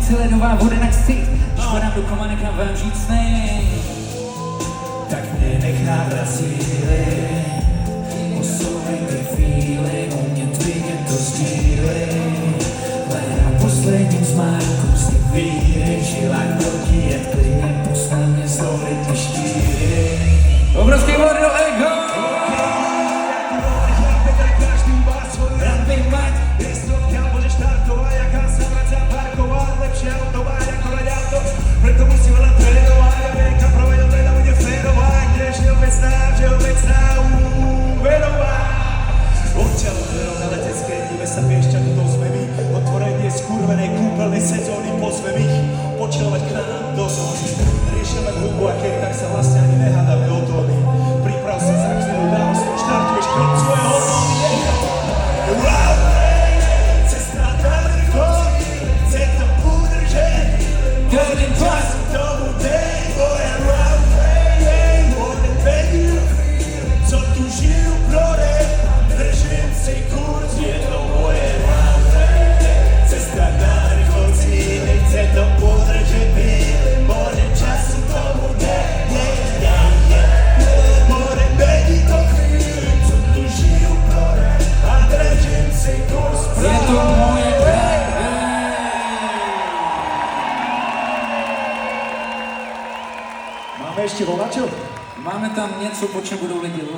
chci ledová voda na ksich, škodám do koma, nechám vám žít sny. Tak mě nech nabrat síly, posouvej ty chvíli, moment vidět to sdíly. Hledám posledním zmárku z těch víry, žilák proti jet klidně, poslal mě zdolit ty štíry. Obrovský vod do ego! Skurvenej kúpeľnej sezóny pozvem ich počílovať k nám do zóny. Riešime hudbu a keď tak sa vlastne ani nehádame o tóny. Priprav sa za chvíľu na hostu, štartuješ krok svoje hormóny. Cesta na vrchol, chce to udržať. Každým časom to bude moja Môžem vedieť, co tu žijú prore. Držím si kurz, je to moje chce to udržet chvíli, more času tomu more vedí to chvíli, co tu žiju prore a držím si kurz Je to moje baby. Máme ještě volačo? Máme tam něco, po čem budou lidi volat.